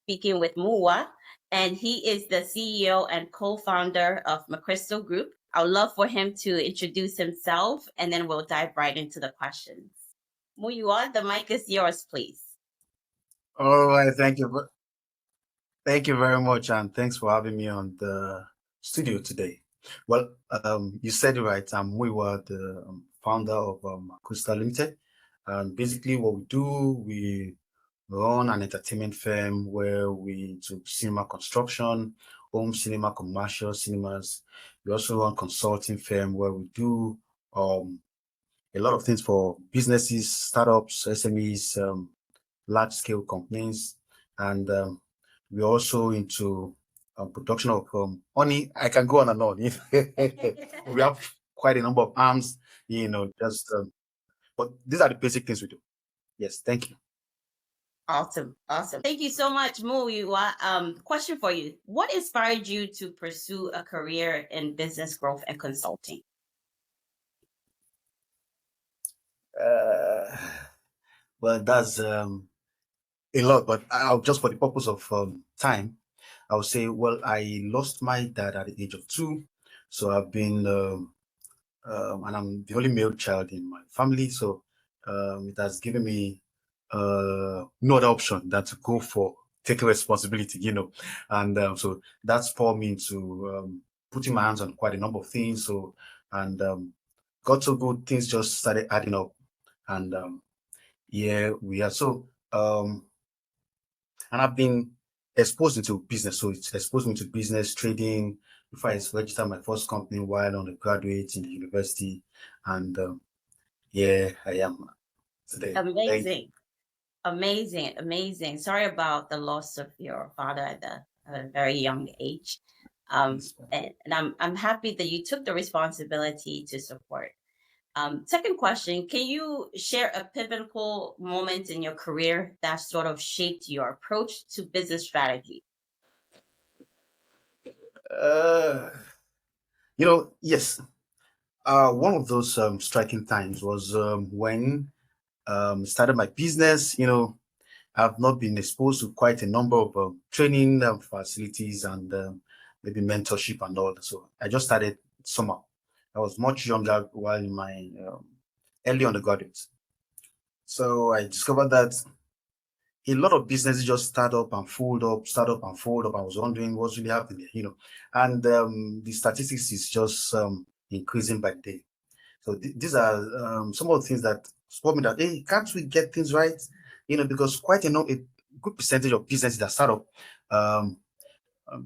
speaking with Muyiwa, and he is the CEO and co-founder of McCrystal Group. I would love for him to introduce himself, and then we'll dive right into the questions. Muyiwa, the mic is yours, please. All right, thank you. Thank you very much, and thanks for having me on the studio today. Well, you said it right. We were the founder of McCrystal Limited, and basically what we do, we run an entertainment firm where we do cinema construction, home cinema, commercial cinemas. We also run consulting firm where we do a lot of things for businesses, startups, SMEs, large-scale companies, and we're also into production of honey. I can go on and on. We have quite a number of arms, but these are the basic things we do. Yes, thank you. Awesome. Thank you so much, Muyiwa. Question for you. What inspired you to pursue a career in business growth and consulting? Well, that's a lot, but I'll just for the purpose of time, I would say, well, I lost my dad at the age of 2, so I've been, and I'm the only male child in my family, so it has given me no other option than to go for taking responsibility, and so that's for me to putting my hands on quite a number of things. So, and got so good, things just started adding up, and yeah, we are so. And I've been exposed into business. So it's exposed me to business, trading, before I registered my first company while on a graduate in the university. And yeah, I am today. Amazing. Sorry about the loss of your father at a very young age. And I'm happy that you took the responsibility to support. Second question, can you share a pivotal moment in your career that sort of shaped your approach to business strategy? Yes. One of those striking times was when started my business. I've not been exposed to quite a number of training facilities and maybe mentorship and all. So I just started somehow. I was much younger while in my early undergraduate. So I discovered that a lot of businesses just start up and fold up. I was wondering what's really happening, and the statistics is just increasing by the day. So these are some of the things that spot me that, hey, can't we get things right? Because quite a good percentage of businesses that start up,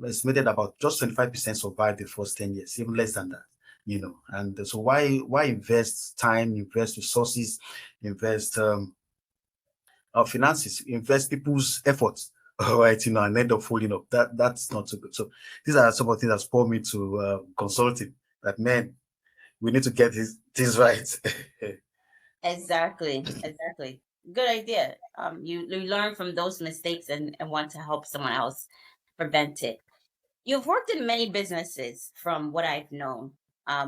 estimated about just 25% survive the first 10 years, even less than that. And so why invest time, invest resources, invest our finances, invest people's efforts, all right, and end up folding up. That's not so good. So these are some of the things that spurred me to consulting. That, man, we need to get things right. Exactly. Good idea. You learn from those mistakes and want to help someone else prevent it. You've worked in many businesses from what I've known.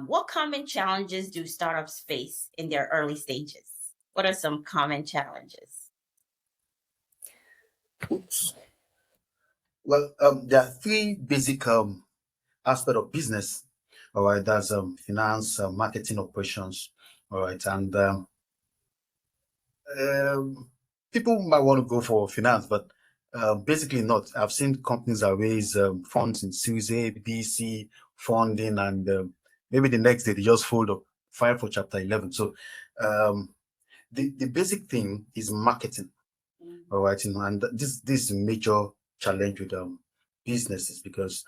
What common challenges do startups face in their early stages? What are some common challenges? Well, there are 3 basic aspects of business. All right, that's finance, marketing, operations. All right, and people might want to go for finance, but basically not. I've seen companies that raise funds in Series A, B, C funding, and maybe the next day they just fold up, file for Chapter 11. So the basic thing is marketing. All right, and this is a major challenge with businesses because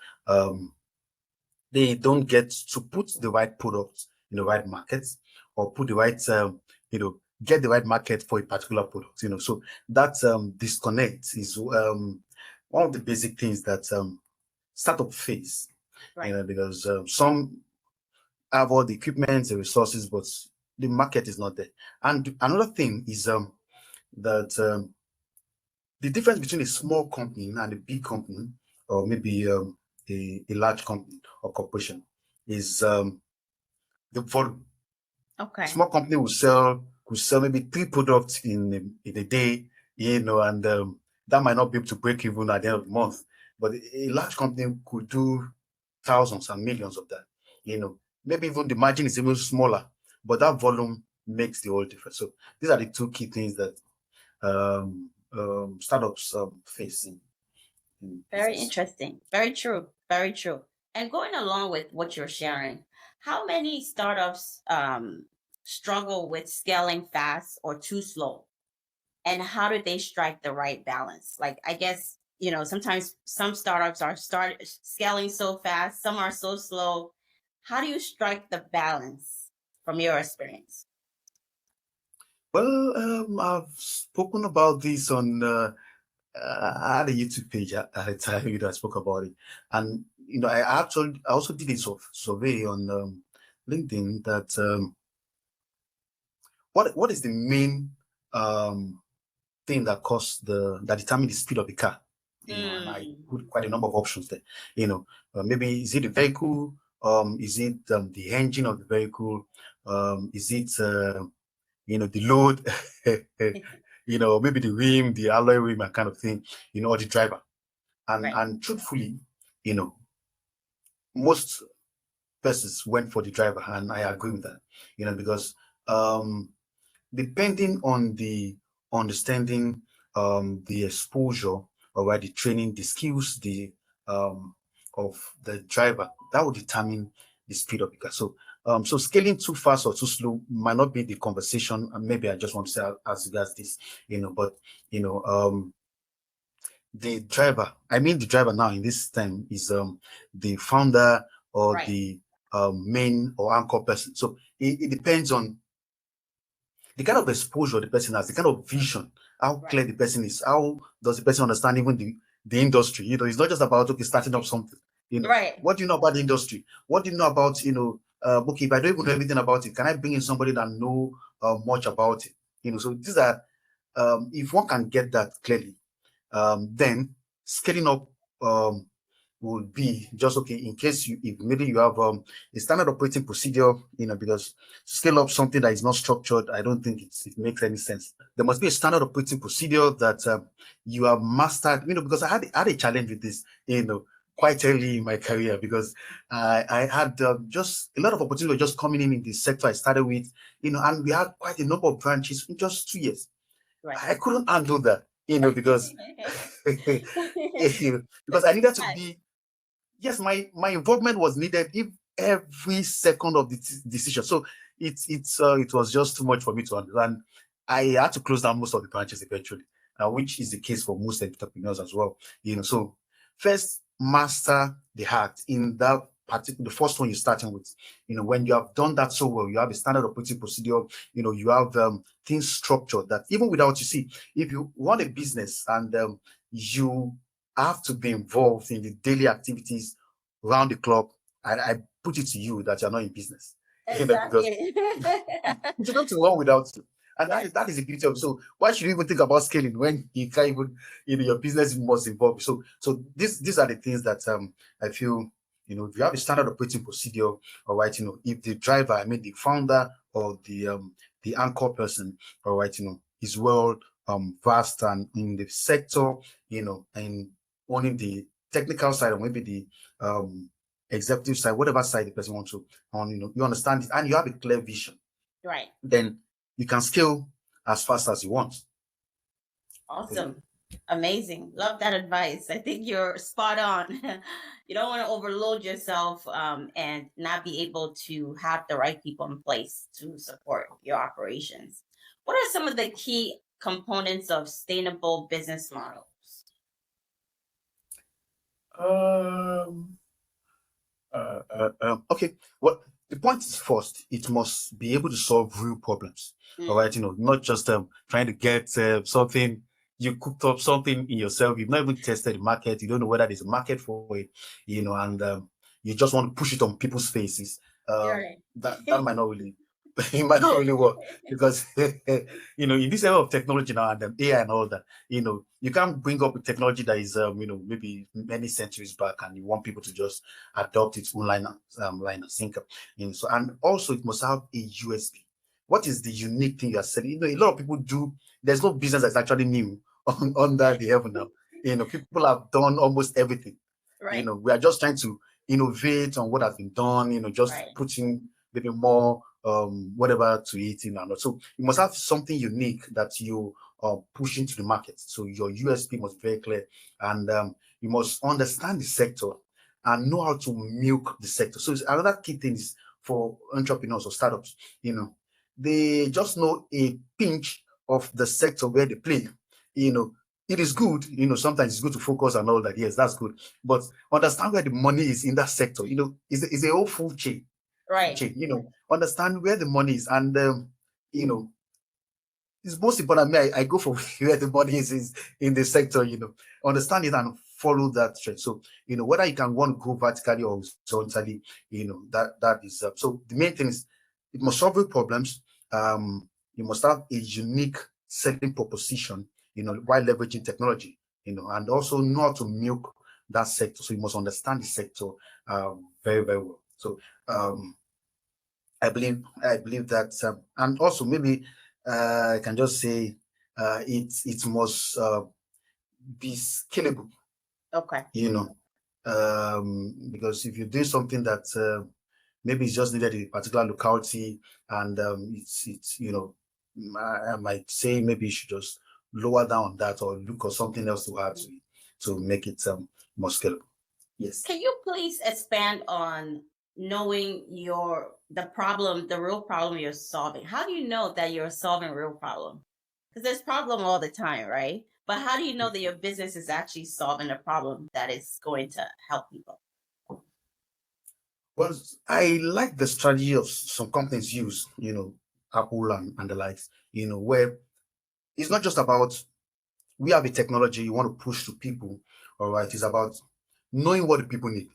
they don't get to put the right products in the right markets or put the right get the right market for a particular product. So that disconnect is one of the basic things that startup face. Right. Because some have all the equipment, the resources, but the market is not there. And another thing is that the difference between a small company and a big company, or maybe a large company or corporation, is the volume. Okay. Small company could sell maybe 3 products in a day, and that might not be able to break even at the end of the month, but a large company could do thousands and millions of that. Maybe even the margin is even smaller, but that volume makes the whole difference. So these are the two key things that startups face in Very business. interesting. Very true. Very true. And going along with what you're sharing, how many startups struggle with scaling fast or too slow? And how do they strike the right balance? Like, I guess, sometimes some startups are scaling so fast, some are so slow. How do you strike the balance from your experience? Well, I've spoken about this on I had a YouTube page at a time, I spoke about it, and I also did a survey on LinkedIn that what is the main um, thing that determine the speed of the car. And I Mm, put quite a number of options there. Maybe is it the vehicle? Is it the engine of the vehicle? Is it the load? Maybe the rim, the alloy rim, and kind of thing. Or the driver. And right, and truthfully, you know, most persons went for the driver, and I agree with that. Because um, depending on the understanding, the exposure, or right, the training, the skills, the of the driver, that will determine the speed of the car. So scaling too fast or too slow might not be the conversation. And maybe I just want to say as regards this, but you know, the driver. I mean, the driver now in this time is the founder or right, the main or anchor person. So it depends on the kind of exposure the person has, the kind of vision, how right, clear the person is, how does the person understand even the industry. It's not just about okay starting up something. right. What do you know about the industry? What do you know about okay, if I don't even know everything about it, can I bring in somebody that know much about it? So these are if one can get that clearly, then scaling up um, would be just okay in case if maybe you have a standard operating procedure, because scale up something that is not structured, I don't think it makes any sense. There must be a standard operating procedure that you have mastered, because I had a challenge with this, quite early in my career because I had just a lot of opportunities were just coming in the sector I started with, and we had quite a number of branches in just 2 years. Right. I couldn't handle that, because because I needed to Yes. be yes, my involvement was needed if every second of the decision. So it was just too much for me to handle, and I had to close down most of the branches eventually, which is the case for most entrepreneurs as well. So first master the art in that particular the first one you're starting with. When you have done that so well, you have a standard operating procedure. You have things structured that even without you see, if you run a business and you have to be involved in the daily activities round the clock. I put it to you that you're not in business, because Exactly. you don't run without you. And that Yes. is that is the beauty of it. So why should you even think about scaling when you can't even your business must involve? So these are the things that I feel if you have a standard operating procedure, all right, if the driver, I mean the founder or the anchor person, all right, is well vast and in the sector, and owning the technical side or maybe the executive side, whatever side the person wants to on, you understand it and you have a clear vision, Right. then you can scale as fast as you want. Awesome. Amazing. Love that advice. I think you're spot on. You don't want to overload yourself and not be able to have the right people in place to support your operations. What are some of the key components of sustainable business models? Um, okay. Well, the point is first, it must be able to solve real problems. All right, Mm, not just trying to get something. You cooked up something in yourself. You've not even tested the market. You don't know whether there's a market for it. And you just want to push it on people's faces. you're That might not really it might not really work because in this era of technology now and AI and all that, you can't bring up a technology that is maybe many centuries back and you want people to just adopt its own line and sinker. So and also it must have a USB. What is the unique thing you're selling? A lot of people do. There's no business that's actually new under the heaven now. People have done almost everything. Right. We are just trying to innovate on what has been done, just Right. putting maybe more whatever to it, so you must have something unique that you push into the market. So your USP must be very clear, and you must understand the sector and know how to milk the sector. So it's another key thing is for entrepreneurs or startups, they just know a pinch of the sector where they play. It is good, sometimes it's good to focus and all that. Yes, that's good. But understand where the money is in that sector. Is a whole full chain. Full Right. chain, understand where the money is. And it's most important. I go for where the money is in the sector, understand it and follow that trend. So, whether you can want to go vertically or horizontally, that is so the main thing is it must solve real problems. You must have a unique selling proposition, while leveraging technology, and also know how to milk that sector. So you must understand the sector very, very well. So I believe that, and also maybe I can just say it must be scalable, Okay. because if you do something that maybe it's just needed in a particular locality, and it's I might say maybe you should just lower down on that or look for something else to add to it to make it more scalable. Yes. Can you please expand on knowing the real problem you're solving? How do you know that you're solving a real problem? Because there's problem all the time, right? But how do you know that your business is actually solving a problem that is going to help people? Well, I like the strategy of some companies use, Apple and the likes, where it's not just about we have a technology you want to push to people. All right, it's about knowing what the people need,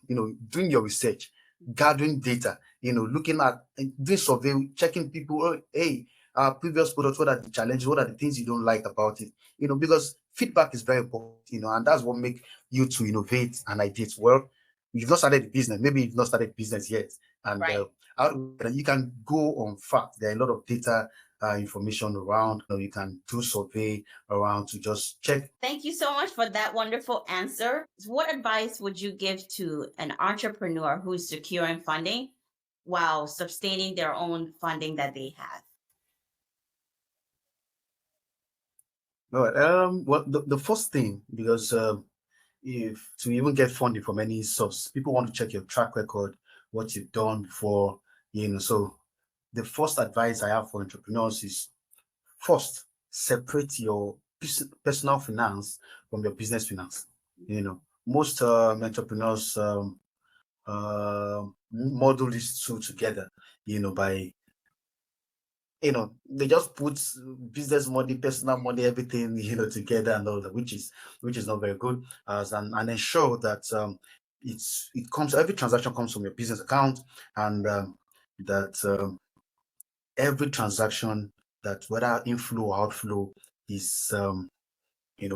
doing your research, gathering data, looking at doing survey, checking people. Oh, hey, our previous products, what are the challenges, what are the things you don't like about it, because feedback is very important, and that's what make you to innovate and ideate. Well, you've not started the business, maybe you've not started business yet, and Right. you can go on fact. There are a lot of data information around. You can do survey around to just check. Thank you so much for that wonderful answer. What advice would you give to an entrepreneur who's securing funding while sustaining their own funding that they have? Well, the first thing, because if to even get funding from any source, people want to check your track record, what you've done before, So the first advice I have for entrepreneurs is first separate your personal finance from your business finance. Most entrepreneurs model these two together, by they just put business money, personal money, everything, together and all that, which is not very good. And ensure that it comes every transaction comes from your business account, and that every transaction, that whether inflow or outflow, is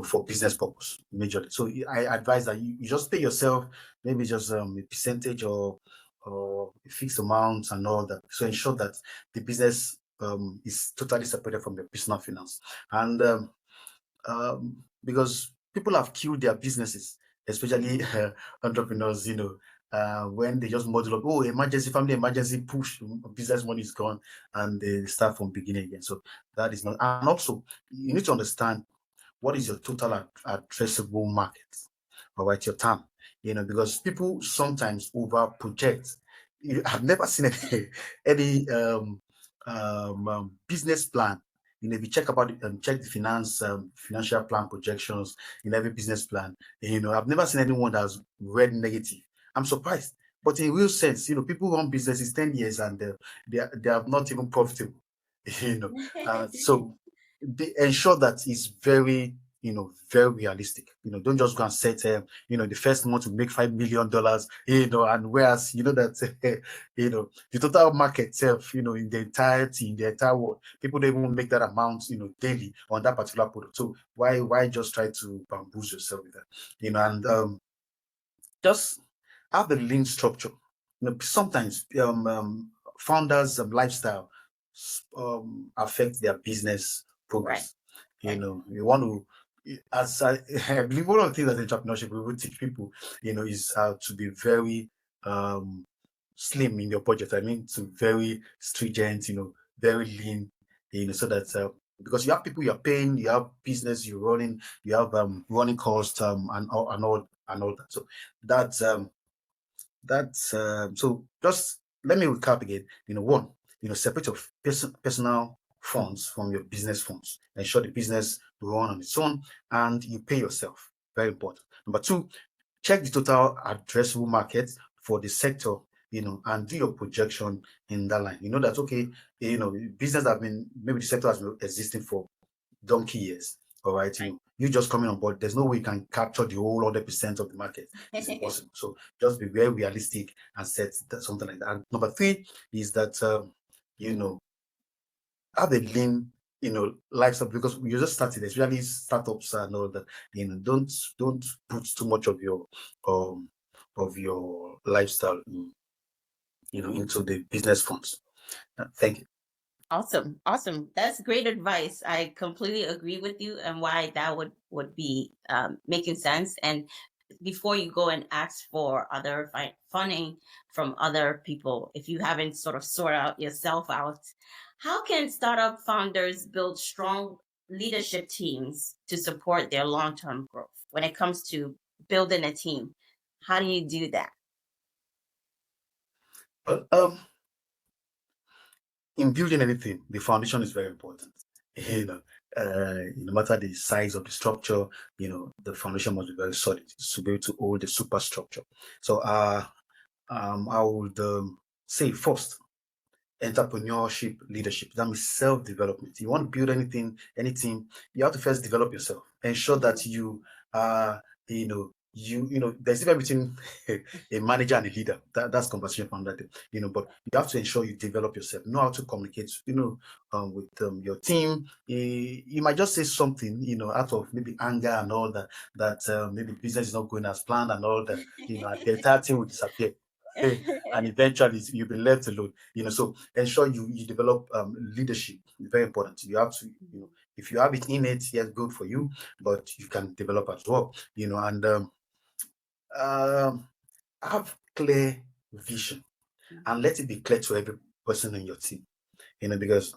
for business purpose majorly. So I advise that you just pay yourself maybe just a percentage or a fixed amount and all that. So ensure that the business is totally separated from your personal finance. And because people have killed their businesses, especially entrepreneurs, when they just model up, oh, emergency, family emergency, push, business money is gone, and they start from beginning again. So that is not. And also, you need to understand what is your total addressable market, all right, your TAM, because people sometimes over project. I've never seen any business plan. If you check about it, check the financial plan projections in every business plan. I've never seen anyone that's read negative. I'm surprised, but in real sense, people run businesses 10 years and they are not even profitable. You know, so ensure that it's very realistic. Don't just go and set, the first month to make $5 million, and whereas that, the total market itself, in the entirety, in the entire world, people don't even make that amount, daily on that particular product. So why just try to bamboozle yourself with that, and just have the lean structure. Sometimes founders' lifestyle affect their business Right. progress. Right. You want to as I believe one of the things that entrepreneurship we will teach people, is how to be very um slim in your budget. I mean, to very stringent, very lean, so that because you have people you're paying, you have business you're running, you have running costs, and all that. So that's so just let me recap again. One, separate your personal funds from your business funds. Ensure the business will run on its own and you pay yourself. Very important. Number two, check the total addressable market for the sector, and do your projection in that line. You know that okay, business have been maybe the sector has been existing for donkey years. All right, Right. you just coming on board. There's no way you can capture the whole 100% of the market. It's impossible. So just be very realistic and set something like that. And number three is that you know have a lean lifestyle, because you just started, especially startups and all that. Don't put too much um of your lifestyle into the business funds. Thank you. Awesome. Awesome. That's great advice. I completely agree with you and why that would be making sense. And before you go and ask for other funding from other people, if you haven't sort of sorted out yourself out, how can startup founders build strong leadership teams to support their long-term growth? When it comes to building a team, how do you do that? But in building anything, the foundation is very important. You know, no matter the size of the structure, the foundation must be very solid to be able to hold the superstructure. So, I would say first, entrepreneurship leadership. That means self-development. You want to build anything, you have to first develop yourself. Ensure that you are, there's a difference between a manager and a leader. That's conversation from that, but you have to ensure you develop yourself, know how to communicate, with your team. You might just say something, out of maybe anger and all that, maybe business is not going as planned and all that, and the entire team will disappear. And eventually you'll be left alone. So ensure you develop leadership. Very important. You have to, if you have it in it, yes, good for you, but you can develop as well. And um, have clear vision and let it be clear to every person in your team. Because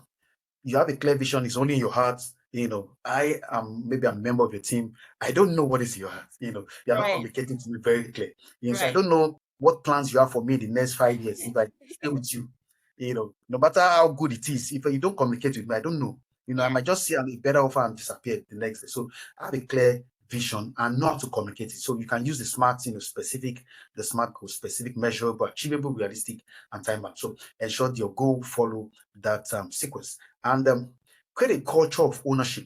you have a clear vision, it's only in your heart. I am maybe a member of your team. I don't know what is in your heart. You're not Right. communicating to me very clear. So I Right. don't know what plans you have for me in the next 5 years if I stay with you. No matter how good it is, if you don't communicate with me, I don't know. I Yeah. might just see a better offer and disappear the next day. So have a clear vision and know how to communicate it. So you can use the smart goal, specific, measurable, achievable, realistic, and time bound. So ensure your goal follow that sequence. And create a culture of ownership,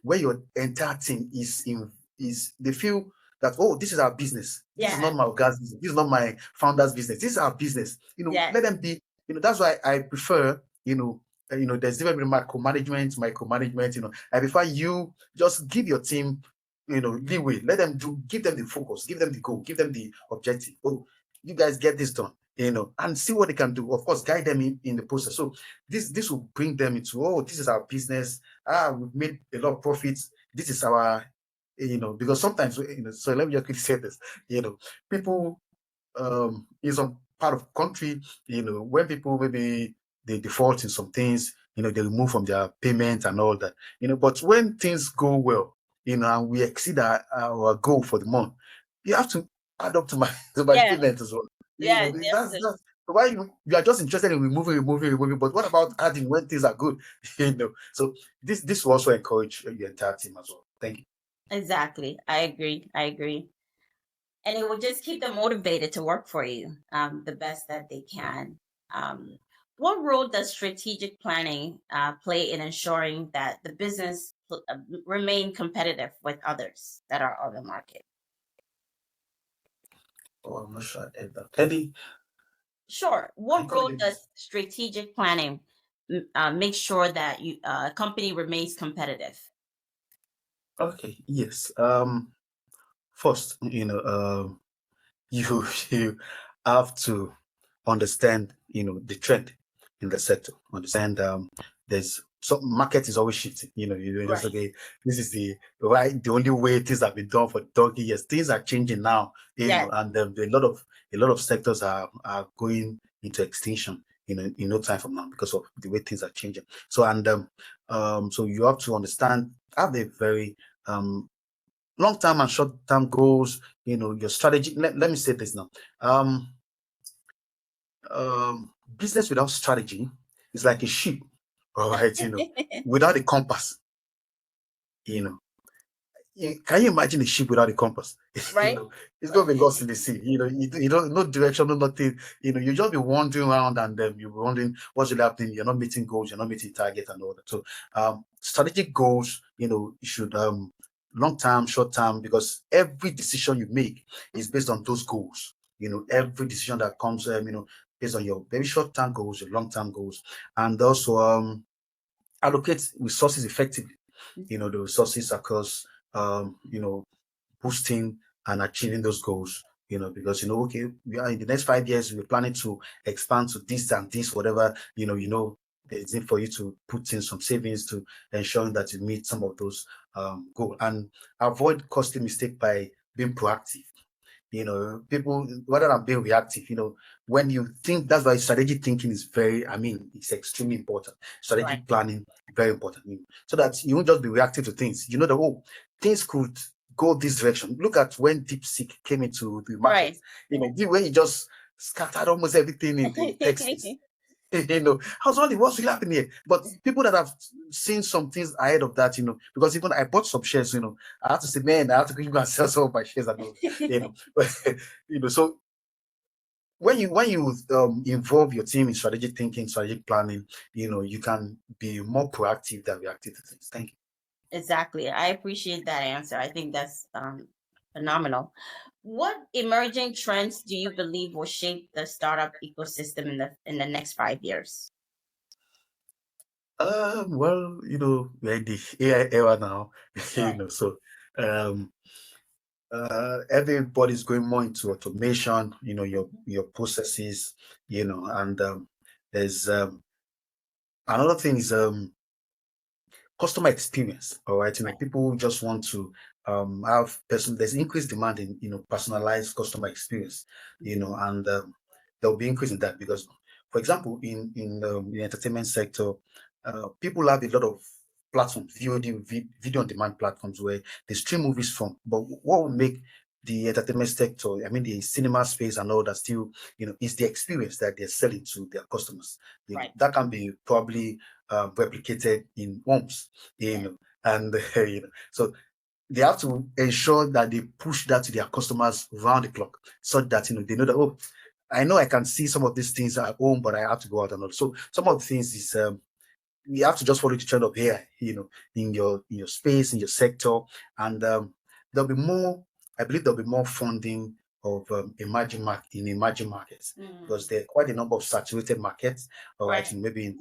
where your entire team is they feel that, oh, this is our business. This is Yeah. not my guy's business. This is not my founder's business. This is our business. Yeah. Let them be, that's why I prefer, there's different between micromanagement, I prefer you just give your team, leeway. Let them give them the focus, give them the goal, give them the objective. Oh, you guys get this done, and see what they can do. Of course, guide them in the process. So this will bring them into, oh, this is our business. We've made a lot of profits. This is our, because sometimes, so let me just quickly say this, people in some part of country, when people maybe they default in some things, they remove from their payment and all that, but when things go well, and we exceed our goal for the month, you have to add up to my to my Yeah. payment as well. Yeah. That's why you are just interested in removing. But what about adding when things are good? So this will also encourage your entire team as well. Thank you. Exactly. I agree. I agree. And it will just keep them motivated to work for you the best that they can. Um, what role does strategic planning play in ensuring that the business remain competitive with others that are on the market? Oh, I'm not sure I heard that. Eddie, Sure. can you What come role again? does strategic planning make sure that a company remains competitive? Okay, yes. First, you you have to understand, the trend in the sector. Understand there's so market is always shifting. You're just Right. okay. This is the only way things have been done for 30 years. Things are changing now. Yes. And a lot of sectors are going into extinction. In no time from now because of the way things are changing. So so you have to understand, have a very long-term and short-term goals. Your strategy. Let me say this now. Business without strategy is like a ship, all right, without a compass, you know. Can you imagine a ship without a compass? Right. It's going to be lost in the sea. You don't, no direction, no nothing. You just be wandering around and you'll be wondering what's really happening. You're not meeting goals, you're not meeting target and all that. So, strategic goals, you should long term, short term, because every decision you make is based on those goals. Every decision that comes, based on your very short term goals, your long term goals, and also allocate resources effectively. The resources across boosting and achieving those goals. Because okay, we are in the next 5 years, we're planning to expand to this and this, whatever. It's need for you to put in some savings to ensuring that you meet some of those goals and avoid costly mistake by being proactive. People, rather than being reactive, when you think, that's why strategic thinking is it's extremely important. Right. Strategic planning, very important. So that you won't just be reactive to things. You know that, things could go this direction. Look at when DeepSeek came into the market. Right. The way it just scattered almost everything in the tech space. I was wondering what's really happening here. But people that have seen some things ahead of that, because even I bought some shares, I have to say, man, I have to go and sell some of my shares and all, But so when you involve your team in strategic thinking, strategic planning, you can be more proactive than reactive to things. Thank you. Exactly. I appreciate that answer. I think that's phenomenal. What emerging trends do you believe will shape the startup ecosystem in the next 5 years? Well, we're in the AI era now, Right. so um everybody's going more into automation, your processes, and there's another thing is customer experience. All right, Right. people just want to have there's increased demand in personalized customer experience, and there'll be increase in that because, for example, in the entertainment sector, people have a lot of platforms, video on demand platforms where they stream movies from. But what will make the entertainment sector, the cinema space and all that, still, is the experience that they're selling to their customers. Right. That can be probably replicated in homes, Yeah. and so they have to ensure that they push that to their customers round the clock, so that they know that, I know I can see some of these things at home, but I have to go out and all. So some of the things is you have to just follow the trend of AI, in your space, in your sector, and there'll be more. I believe there'll be more funding of emerging markets because there are quite a number of saturated markets. All right, Right. and maybe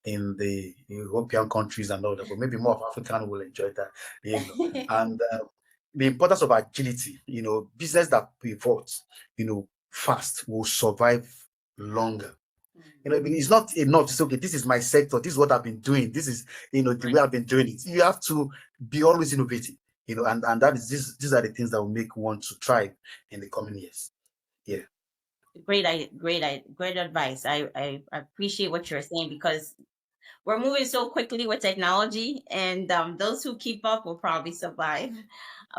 in the European countries and all that, but maybe more of African will enjoy that. And the importance of agility. Business that pivots, fast will survive longer. It's not enough to say, okay, this is my sector, this is what I've been doing, this is, the way Right. I've been doing it. You have to be always innovating, and that is these are the things that will make one to thrive in the coming years. Yeah. Great advice. I appreciate what you're saying because we're moving so quickly with technology, and those who keep up will probably survive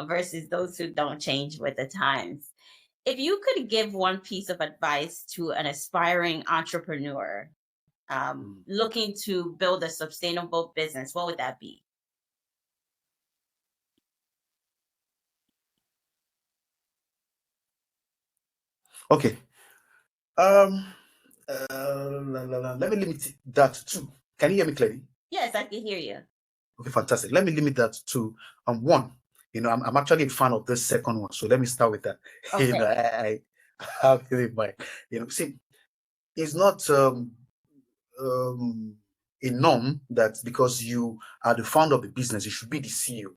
versus those who don't change with the times. If you could give one piece of advice to an aspiring entrepreneur Mm. looking to build a sustainable business, what would that be? Okay. Um let me limit that to, can you hear me clearly? Yes, I can hear you. Okay, fantastic. Let me limit that to one. I'm actually a fan of this second one, so let me start with that. Okay. I have it in mind. See, it's not um, a norm that because you are the founder of the business, you should be the CEO.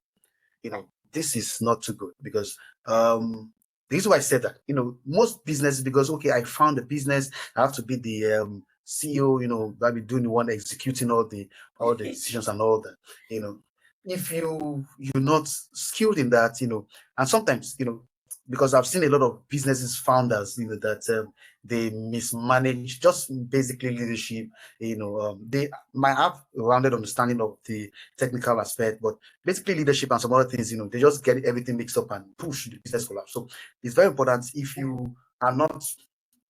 Right. This is not too good because the reason why I said that, most businesses, because okay, I found a business, I have to be the CEO, that be doing the one executing all the decisions and all that. If you're not skilled in that, and sometimes, because I've seen a lot of businesses founders, that they mismanage just basically leadership. They might have a rounded understanding of the technical aspect, but basically leadership and some other things, they just get everything mixed up and push the business collapse. So it's very important if you are not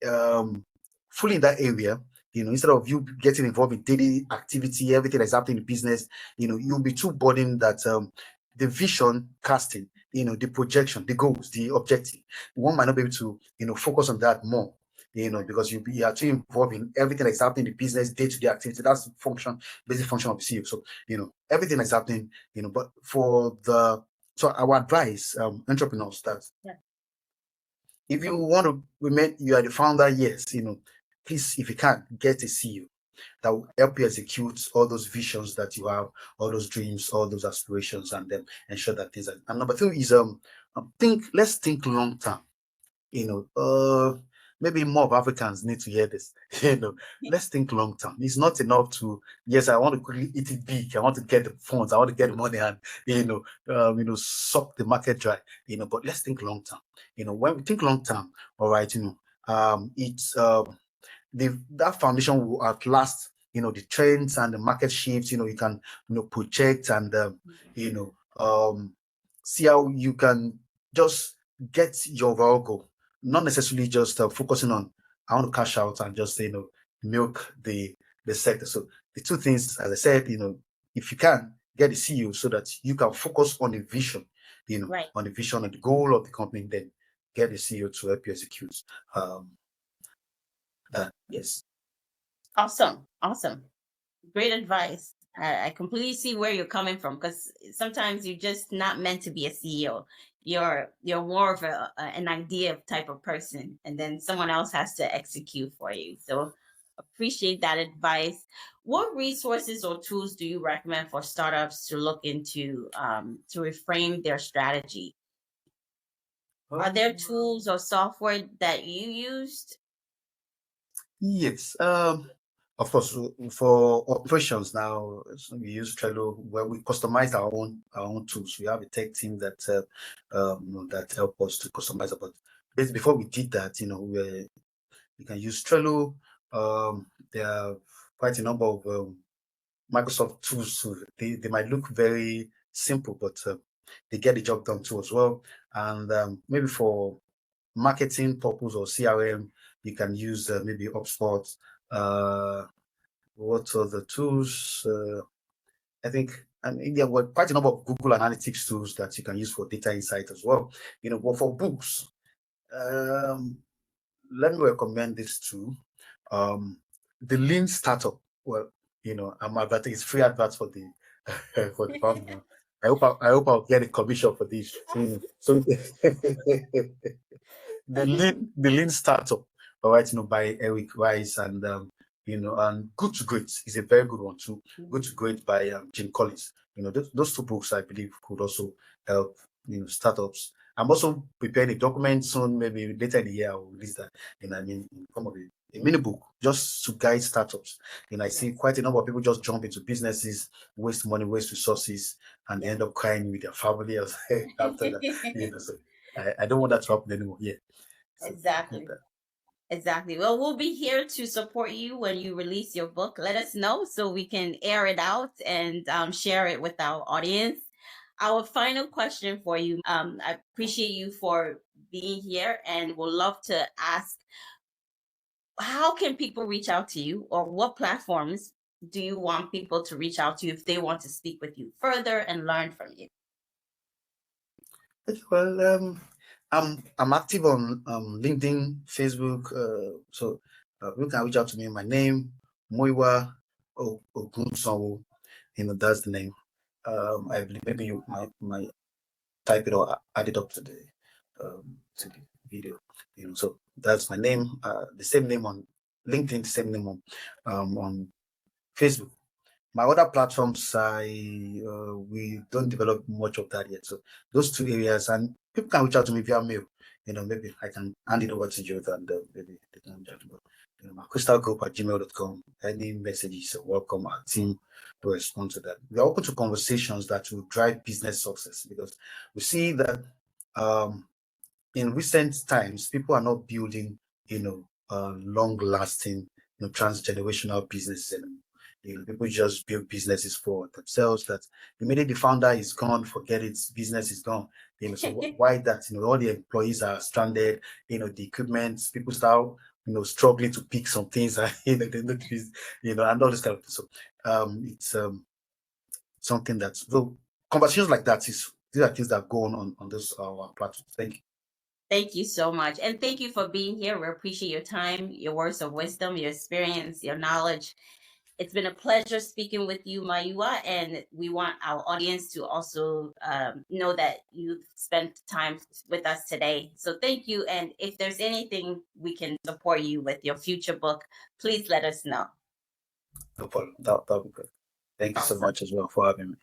um, fully in that area, instead of you getting involved in daily activity, everything that's happening in business, you'll be too burdened that the vision casting, the projection, the goals, the objective, one might not be able to, focus on that more, because you are too involved in everything that's happening in the business, day-to-day activity. That's the basic function of the CEO. So, everything that's happening, but so our advice, entrepreneurs, that if you want to remain, you are the founder, yes, please, if you can, get a CEO that will help you execute all those visions that you have, all those dreams, all those aspirations, and then ensure that things are. And number two is let's think long term. Maybe more of Africans need to hear this. Let's think long term. It's not enough to, yes, I want to quickly eat it big. I want to get the funds. I want to get the money and suck the market dry. But let's think long term. When we think long term, all right, it's that foundation will outlast the trends and the market shifts. You can project and see how you can just get your overall goal, not necessarily just focusing on I want to cash out and just milk the sector. So the two things, as I said, if you can get the CEO so that you can focus on the vision, Right. on the vision and the goal of the company, then get the CEO to help you execute. Yes. Awesome. Great advice. I completely see where you're coming from, because sometimes you're just not meant to be a CEO. You're more of an idea type of person, and then someone else has to execute for you. So appreciate that advice. What resources or tools do you recommend for startups to look into to reframe their strategy? Are there tools or software that you used? Yes. Of course, for operations now, so we use Trello where we customize our own tools. We have a tech team that help us to customize it. But before we did that, we can use Trello. There are quite a number of Microsoft tools. They might look very simple, but they get the job done too as well. And maybe for marketing purpose or CRM, you can use maybe HubSpot. What are the tools? I think, and there were quite a number of Google Analytics tools that you can use for data insight as well. But for books, let me recommend this too. The Lean Startup. Well, I'm advertising. It's free adverts for the for the founder. I hope I'll get a commission for this. So the Lean Startup, all right, by Eric Rice and and Good to Great is a very good one too. Good to Great by Jim Collins. Those two books I believe could also help startups. I'm also preparing a document soon, maybe later in the year I'll release that. In form of a mini book just to guide startups. I see quite a number of people just jump into businesses, waste money, waste resources, and they end up crying with their family after that. So I don't want that to happen anymore. Yeah. So, Exactly. Well, we'll be here to support you when you release your book. Let us know so we can air it out and share it with our audience. Our final question for you. I appreciate you for being here, and would love to ask, how can people reach out to you, or what platforms do you want people to reach out to you if they want to speak with you further and learn from you? Well, I'm active on LinkedIn, Facebook. So you can reach out to me. My name, Muyiwa Ogunsanwo. That's the name. I believe maybe you might type it or add it up to the video. So that's my name. The same name on LinkedIn, the same name on Facebook. My other platforms, we don't develop much of that yet. So those two areas, and people can reach out to me via mail. maybe I can hand it over to you and maybe they can judge. But McCrystalGroup@gmail.com. Any messages are welcome. Our team to respond to that. We are open to conversations that will drive business success because we see that in recent times, people are not building, long-lasting, transgenerational businesses anymore. People just build businesses for themselves. That immediately the founder is gone, forget it, business is gone. So why that? All the employees are stranded. The equipment, people start, struggling to pick some things. They don't use, and all this kind of thing. So, it's something that so conversations like that is these are things that go on this our platform. Thank you. Thank you so much. And thank you for being here. We appreciate your time, your words of wisdom, your experience, your knowledge. It's been a pleasure speaking with you, Muyiwa, and we want our audience to also know that you spent time with us today. So thank you. And if there's anything we can support you with your future book, please let us know. No problem. That'll be good. Thank you so Awesome. much as well for having me.